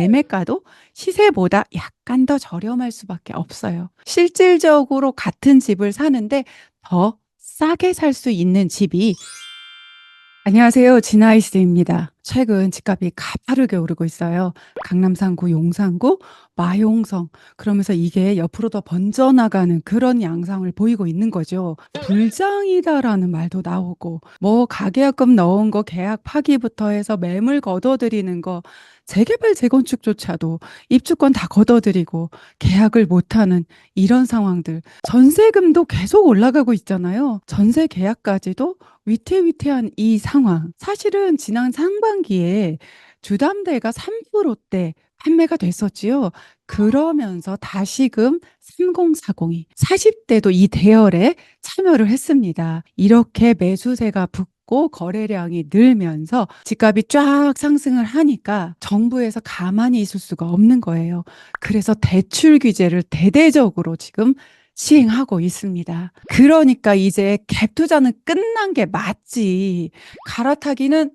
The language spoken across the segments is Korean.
매매가도 시세보다 약간 더 저렴할 수밖에 없어요. 실질적으로 같은 집을 사는데 더 싸게 살 수 있는 집이 안녕하세요. 진아이스입니다. 최근 집값이 가파르게 오르고 있어요. 강남 상구, 용산구, 마용성. 그러면서 이게 옆으로 더 번져나가는 그런 양상을 보이고 있는 거죠. 불장이다라는 말도 나오고, 뭐 가계약금 넣은 거 계약 파기부터 해서 매물 걷어들이는 거, 재개발 재건축조차도 입주권 다 걷어들이고 계약을 못하는 이런 상황들. 전세금도 계속 올라가고 있잖아요. 전세 계약까지도 위태위태한 이 상황. 사실은 지난 상반기에 주담대가 3%대 판매가 됐었지요. 그러면서 다시금 3040이 40대도 이 대열에 참여를 했습니다. 이렇게 매수세가 붙고 거래량이 늘면서 집값이 쫙 상승을 하니까 정부에서 가만히 있을 수가 없는 거예요. 그래서 대출 규제를 대대적으로 지금 시행하고 있습니다. 그러니까 이제 갭 투자는 끝난 게 맞지. 갈아타기는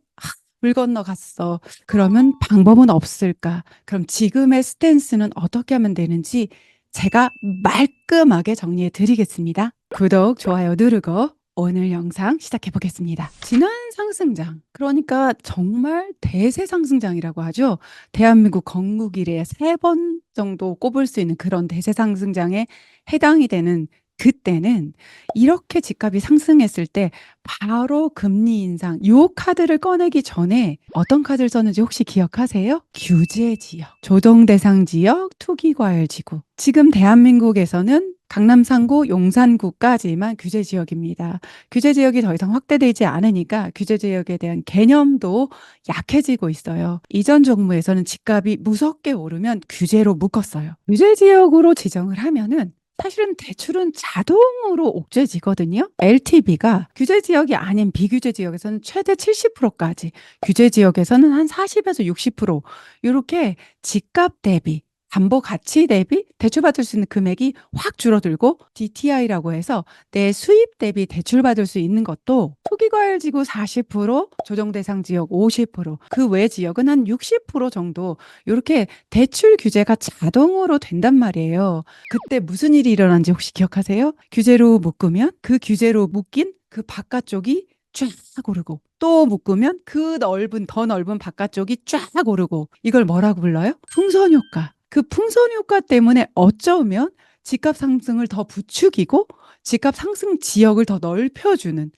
물 건너갔어. 그러면 방법은 없을까? 그럼 지금의 스탠스는 어떻게 하면 되는지 제가 말끔하게 정리해 드리겠습니다. 구독, 좋아요 누르고 오늘 영상 시작해 보겠습니다. 지난 상승장, 그러니까 정말 대세 상승장이라고 하죠. 대한민국 건국 이래 3번 정도 꼽을 수 있는 그런 대세 상승장에 해당이 되는 그때는 이렇게 집값이 상승했을 때 바로 금리 인상, 요 카드를 꺼내기 전에 어떤 카드를 썼는지 혹시 기억하세요? 규제 지역, 조정 대상 지역, 투기 과열 지구. 지금 대한민국에서는 강남 상구, 용산구까지만 규제 지역입니다. 규제 지역이 더 이상 확대되지 않으니까 규제 지역에 대한 개념도 약해지고 있어요. 이전 정부에서는 집값이 무섭게 오르면 규제로 묶었어요. 규제 지역으로 지정을 하면은 사실은 대출은 자동으로 옥죄지거든요. LTV가 규제 지역이 아닌 비규제 지역에서는 최대 70%까지, 규제 지역에서는 한 40에서 60% 이렇게 집값 대비 담보 가치 대비 대출받을 수 있는 금액이 확 줄어들고, DTI라고 해서 내 수입 대비 대출받을 수 있는 것도 투기과열지구 40%, 조정대상 지역 50%, 그 외 지역은 한 60% 정도 이렇게 대출 규제가 자동으로 된단 말이에요. 그때 무슨 일이 일어난지 혹시 기억하세요? 규제로 묶으면 그 규제로 묶인 그 바깥쪽이 쫙 오르고, 또 묶으면 그 더 넓은 바깥쪽이 쫙 오르고, 이걸 뭐라고 불러요? 풍선 효과. 그 풍선 효과 때문에 어쩌면 집값 상승을 더 부추기고 집값 상승 지역을 더 넓혀주는,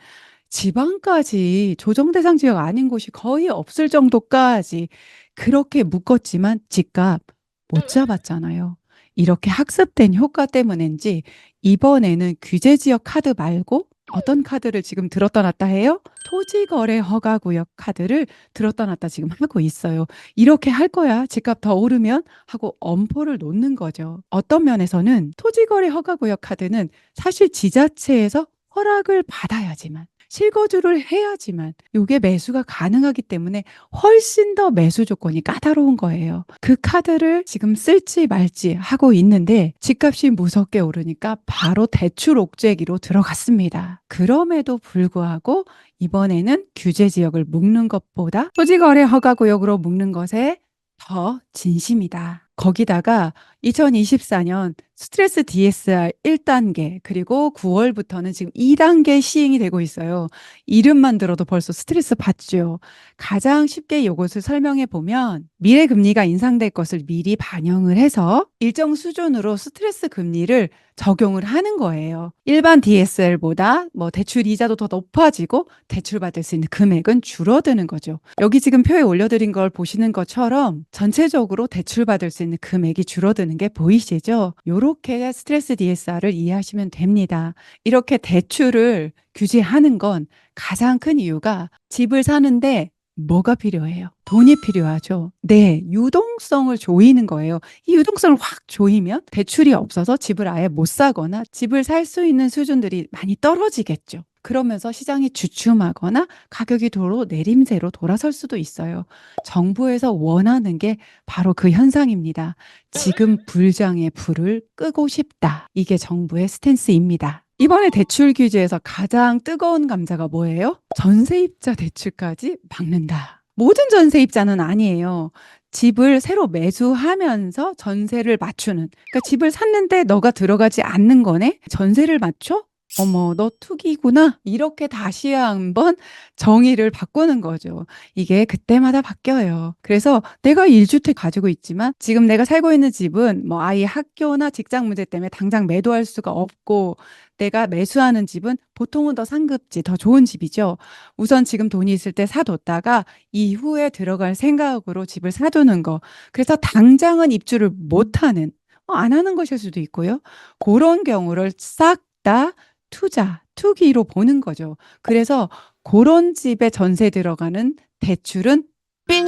지방까지 조정 대상 지역 아닌 곳이 거의 없을 정도까지 그렇게 묶었지만 집값 못 잡았잖아요. 이렇게 학습된 효과 때문인지 이번에는 규제 지역 카드 말고 어떤 카드를 지금 들었다 놨다 해요? 토지거래 허가구역 카드를 들었다 놨다 지금 하고 있어요. 이렇게 할 거야, 집값 더 오르면, 하고 엄포를 놓는 거죠. 어떤 면에서는 토지거래 허가구역 카드는 사실 지자체에서 허락을 받아야지만, 실거주를 해야지만 이게 매수가 가능하기 때문에 훨씬 더 매수 조건이 까다로운 거예요. 그 카드를 지금 쓸지 말지 하고 있는데 집값이 무섭게 오르니까 바로 대출 옥죄기로 들어갔습니다. 그럼에도 불구하고 이번에는 규제 지역을 묶는 것보다 토지거래 허가구역으로 묶는 것에 더 진심이다. 거기다가 2024년 스트레스 DSR 1단계, 그리고 9월부터는 지금 2단계 시행이 되고 있어요. 이름만 들어도 벌써 스트레스 받죠. 가장 쉽게 이것을 설명해 보면, 미래 금리가 인상될 것을 미리 반영을 해서 일정 수준으로 스트레스 금리를 적용을 하는 거예요. 일반 DSR보다 뭐 대출 이자도 더 높아지고 대출받을 수 있는 금액은 줄어드는 거죠. 여기 지금 표에 올려드린 걸 보시는 것처럼 전체적으로 대출받을 수 있는 금액이 줄어드는 게 보이시죠? 이렇게 스트레스 DSR을 이해하시면 됩니다. 이렇게 대출을 규제하는 건 가장 큰 이유가 집을 사는데 뭐가 필요해요? 돈이 필요하죠. 네, 유동성을 조이는 거예요. 이 유동성을 확 조이면 대출이 없어서 집을 아예 못 사거나 집을 살 수 있는 수준들이 많이 떨어지겠죠. 그러면서 시장이 주춤하거나 가격이 도로 내림세로 돌아설 수도 있어요. 정부에서 원하는 게 바로 그 현상입니다. 지금 불장의 불을 끄고 싶다. 이게 정부의 스탠스입니다. 이번에 대출 규제에서 가장 뜨거운 감자가 뭐예요? 전세입자 대출까지 막는다. 모든 전세입자는 아니에요. 집을 새로 매수하면서 전세를 맞추는. 그러니까 집을 샀는데 너가 들어가지 않는 거네? 전세를 맞춰? 어머, 너 투기구나. 이렇게 다시 한번 정의를 바꾸는 거죠. 이게 그때마다 바뀌어요. 그래서 내가 1주택 가지고 있지만 지금 내가 살고 있는 집은 뭐 아이 학교나 직장 문제 때문에 당장 매도할 수가 없고, 내가 매수하는 집은 보통은 더 상급지, 더 좋은 집이죠. 우선 지금 돈이 있을 때 사뒀다가 이후에 들어갈 생각으로 집을 사두는 거. 그래서 당장은 입주를 못하는, 안 하는 것일 수도 있고요. 그런 경우를 싹 다 투자, 투기로 보는 거죠. 그래서 그런 집에 전세 들어가는 대출은 삑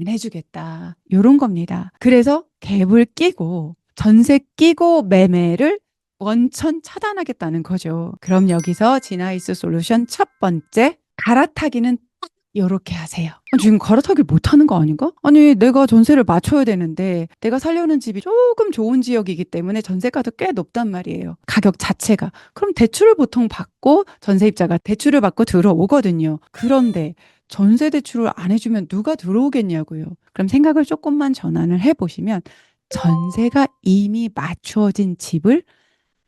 해주겠다. 요런 겁니다. 그래서 갭을 끼고 전세 끼고 매매를 원천 차단하겠다는 거죠. 그럼 여기서 지나이스 솔루션 첫 번째, 갈아타기는 딱 요렇게 하세요. 지금 갈아타기를 못하는 거 아닌가? 아니, 내가 전세를 맞춰야 되는데 내가 살려는 집이 조금 좋은 지역이기 때문에 전세가도 꽤 높단 말이에요. 가격 자체가. 그럼 대출을 보통 받고 전세입자가 대출을 받고 들어오거든요. 그런데 전세 대출을 안 해주면 누가 들어오겠냐고요. 그럼 생각을 조금만 전환을 해보시면 전세가 이미 맞추어진 집을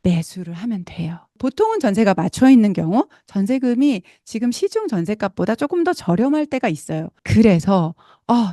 매수를 하면 돼요. 보통은 전세가 맞춰 있는 경우 전세금이 지금 시중 전세값보다 조금 더 저렴할 때가 있어요. 그래서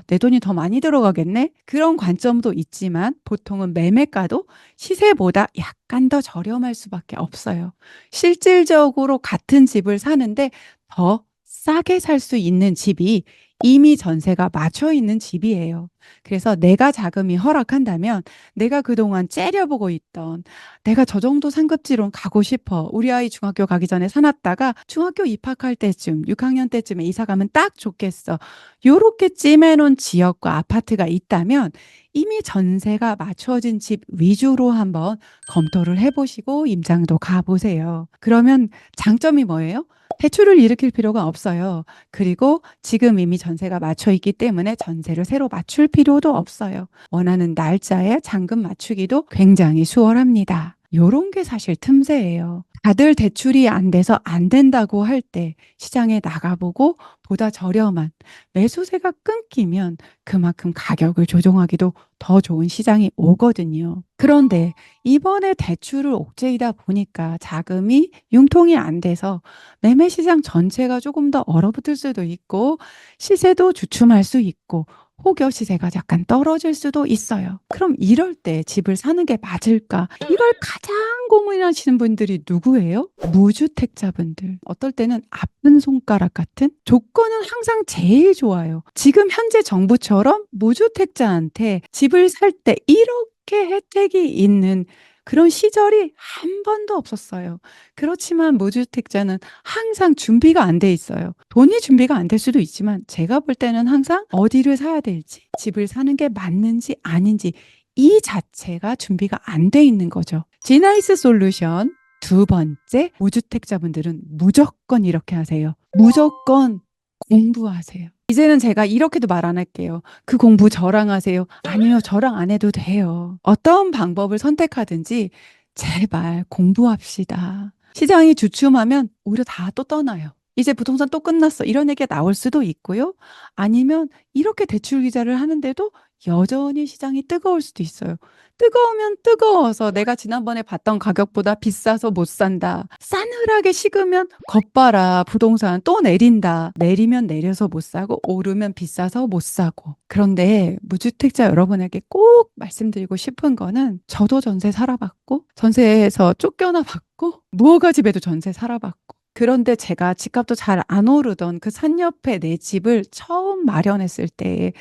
내 돈이 더 많이 들어가겠네? 그런 관점도 있지만 보통은 매매가도 시세보다 약간 더 저렴할 수밖에 없어요. 실질적으로 같은 집을 사는데 더 싸게 살 수 있는 집이 이미 전세가 맞춰 있는 집이에요. 그래서 내가 자금이 허락한다면 내가 그동안 째려보고 있던, 내가 저 정도 상급지로 가고 싶어. 우리 아이 중학교 가기 전에 사놨다가 중학교 입학할 때쯤, 6학년 때쯤에 이사 가면 딱 좋겠어. 요렇게 찜해놓은 지역과 아파트가 있다면 이미 전세가 맞춰진 집 위주로 한번 검토를 해보시고 임장도 가보세요. 그러면 장점이 뭐예요? 대출을 일으킬 필요가 없어요. 그리고 지금 이미 전세가 맞춰 있기 때문에 전세를 새로 맞출 필요도 없어요. 원하는 날짜에 잔금 맞추기도 굉장히 수월합니다. 요런 게 사실 틈새예요. 다들 대출이 안 돼서 안 된다고 할 때 시장에 나가보고 보다 저렴한, 매수세가 끊기면 그만큼 가격을 조정하기도 더 좋은 시장이 오거든요. 그런데 이번에 대출을 옥죄이다 보니까 자금이 융통이 안 돼서 매매 시장 전체가 조금 더 얼어붙을 수도 있고 시세도 주춤할 수 있고 혹여 시세가 약간 떨어질 수도 있어요. 그럼 이럴 때 집을 사는 게 맞을까? 이걸 가장 고민하시는 분들이 누구예요? 무주택자분들. 어떨 때는 아픈 손가락 같은 조건은 항상 제일 좋아요. 지금 현재 정부처럼 무주택자한테 집을 살 때 이렇게 혜택이 있는 그런 시절이 한 번도 없었어요. 그렇지만 무주택자는 항상 준비가 안 돼 있어요. 돈이 준비가 안 될 수도 있지만 제가 볼 때는 항상 어디를 사야 될지, 집을 사는 게 맞는지 아닌지 이 자체가 준비가 안 돼 있는 거죠. 지나이스 솔루션 두 번째, 무주택자분들은 무조건 이렇게 하세요. 무조건 공부하세요. 이제는 제가 이렇게도 말 안 할게요. 그 공부 저랑 하세요. 아니요, 저랑 안 해도 돼요. 어떤 방법을 선택하든지 제발 공부합시다. 시장이 주춤하면 오히려 다 또 떠나요. 이제 부동산 또 끝났어. 이런 얘기가 나올 수도 있고요. 아니면 이렇게 대출 기자를 하는데도 여전히 시장이 뜨거울 수도 있어요. 뜨거우면 뜨거워서 내가 지난번에 봤던 가격보다 비싸서 못 산다. 싸늘하게 식으면 겉봐라, 부동산 또 내린다. 내리면 내려서 못 사고 오르면 비싸서 못 사고. 그런데 무주택자 여러분에게 꼭 말씀드리고 싶은 거는, 저도 전세 살아봤고 전세에서 쫓겨나 봤고 무허가 집에도 전세 살아봤고, 그런데 제가 집값도 잘 안 오르던 그 산 옆에 내 집을 처음 마련했을 때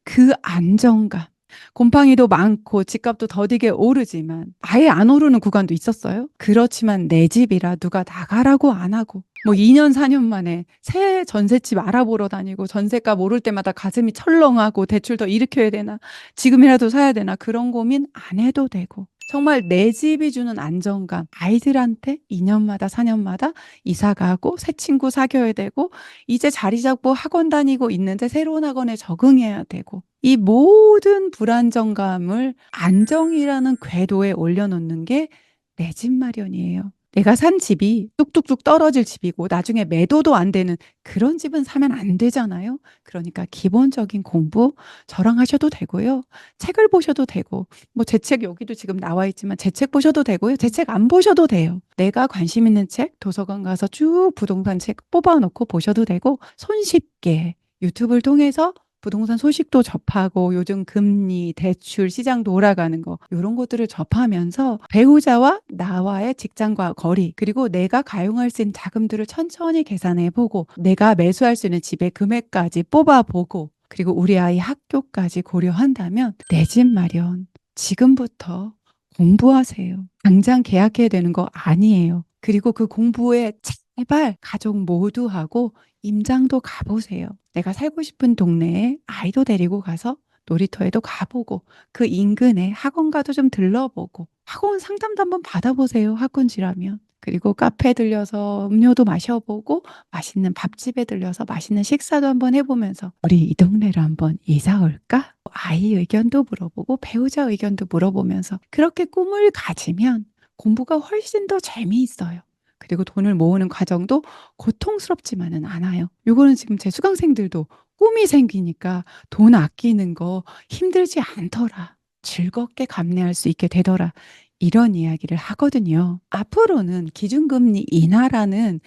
그 안정감, 곰팡이도 많고 집값도 더디게 오르지만 아예 안 오르는 구간도 있었어요. 그렇지만 내 집이라 누가 나가라고 안 하고, 뭐 2년 4년 만에 새 전셋집 알아보러 다니고 전셋값 오를 때마다 가슴이 철렁하고 대출 더 일으켜야 되나, 지금이라도 사야 되나, 그런 고민 안 해도 되고, 정말 내 집이 주는 안정감, 아이들한테 2년마다 4년마다 이사 가고 새 친구 사귀어야 되고 이제 자리 잡고 학원 다니고 있는데 새로운 학원에 적응해야 되고, 이 모든 불안정감을 안정이라는 궤도에 올려놓는 게 내 집 마련이에요. 내가 산 집이 뚝뚝뚝 떨어질 집이고 나중에 매도도 안 되는 그런 집은 사면 안 되잖아요. 그러니까 기본적인 공부 저랑 하셔도 되고요. 책을 보셔도 되고 뭐 제 책 여기도 지금 나와 있지만 제 책 보셔도 되고요. 제 책 안 보셔도 돼요. 내가 관심 있는 책 도서관 가서 쭉 부동산 책 뽑아 놓고 보셔도 되고 손쉽게 유튜브를 통해서 부동산 소식도 접하고 요즘 금리, 대출, 시장 돌아가는 거 요런 것들을 접하면서 배우자와 나와의 직장과 거리 그리고 내가 가용할 수 있는 자금들을 천천히 계산해 보고 내가 매수할 수 있는 집의 금액까지 뽑아 보고 그리고 우리 아이 학교까지 고려한다면 내 집 마련 지금부터 공부하세요. 당장 계약해야 되는 거 아니에요. 그리고 그 공부에 제발 가족 모두 하고 임장도 가보세요. 내가 살고 싶은 동네에 아이도 데리고 가서 놀이터에도 가보고 그 인근에 학원가도 좀 들러보고 학원 상담도 한번 받아보세요. 학군지라면. 그리고 카페 들려서 음료도 마셔보고 맛있는 밥집에 들려서 맛있는 식사도 한번 해보면서 우리 이 동네로 한번 이사 올까? 아이 의견도 물어보고 배우자 의견도 물어보면서 그렇게 꿈을 가지면 공부가 훨씬 더 재미있어요. 그리고 돈을 모으는 과정도 고통스럽지만은 않아요. 요거는 지금 제 수강생들도 꿈이 생기니까 돈 아끼는 거 힘들지 않더라. 즐겁게 감내할 수 있게 되더라. 이런 이야기를 하거든요. 앞으로는 기준금리 인하라는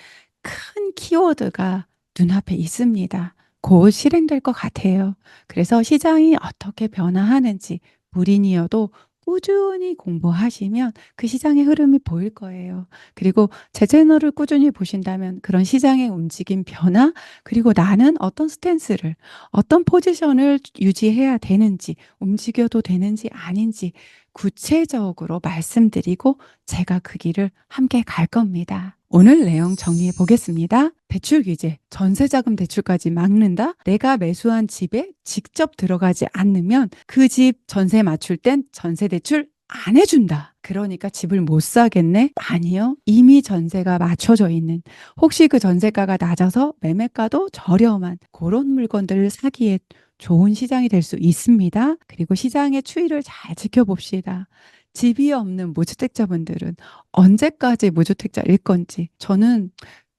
큰 키워드가 눈앞에 있습니다. 곧 실행될 것 같아요. 그래서 시장이 어떻게 변화하는지 본인이어도 꾸준히 공부하시면 그 시장의 흐름이 보일 거예요. 그리고 제 채널을 꾸준히 보신다면 그런 시장의 움직임 변화, 그리고 나는 어떤 스탠스를, 어떤 포지션을 유지해야 되는지, 움직여도 되는지 아닌지 구체적으로 말씀드리고 제가 그 길을 함께 갈 겁니다. 오늘 내용 정리해 보겠습니다. 대출 규제, 전세자금 대출까지 막는다? 내가 매수한 집에 직접 들어가지 않으면 그 집 전세 맞출 땐 전세 대출 안 해준다. 그러니까 집을 못 사겠네? 아니요. 이미 전세가 맞춰져 있는, 혹시 그 전세가가 낮아서 매매가도 저렴한 그런 물건들을 사기에 좋은 시장이 될 수 있습니다. 그리고 시장의 추이를 잘 지켜봅시다. 집이 없는 무주택자분들은 언제까지 무주택자일 건지 저는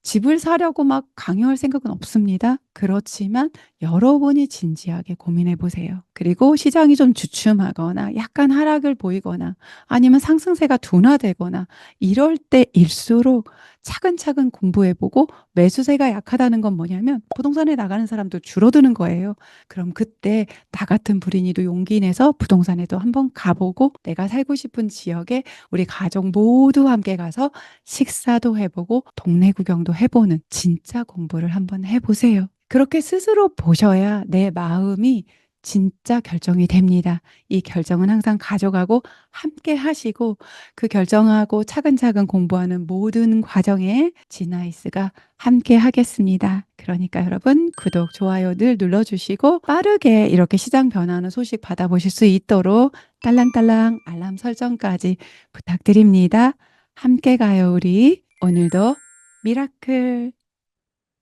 집을 사려고 막 강요할 생각은 없습니다. 그렇지만 여러분이 진지하게 고민해 보세요. 그리고 시장이 좀 주춤하거나 약간 하락을 보이거나 아니면 상승세가 둔화되거나 이럴 때일수록 차근차근 공부해 보고 매수세가 약하다는 건 뭐냐면 부동산에 나가는 사람도 줄어드는 거예요. 그럼 그때 나 같은 불인이도 용기 내서 부동산에도 한번 가보고 내가 살고 싶은 지역에 우리 가족 모두 함께 가서 식사도 해보고 동네 구경도 해보는 진짜 공부를 한번 해보세요. 그렇게 스스로 보셔야 내 마음이 진짜 결정이 됩니다. 이 결정은 항상 가져가고 함께 하시고 그 결정하고 차근차근 공부하는 모든 과정에 지나이스가 함께 하겠습니다. 그러니까 여러분 구독, 좋아요 늘 눌러주시고 빠르게 이렇게 시장 변화하는 소식 받아보실 수 있도록 딸랑딸랑 알람 설정까지 부탁드립니다. 함께 가요 우리. 오늘도 미라클.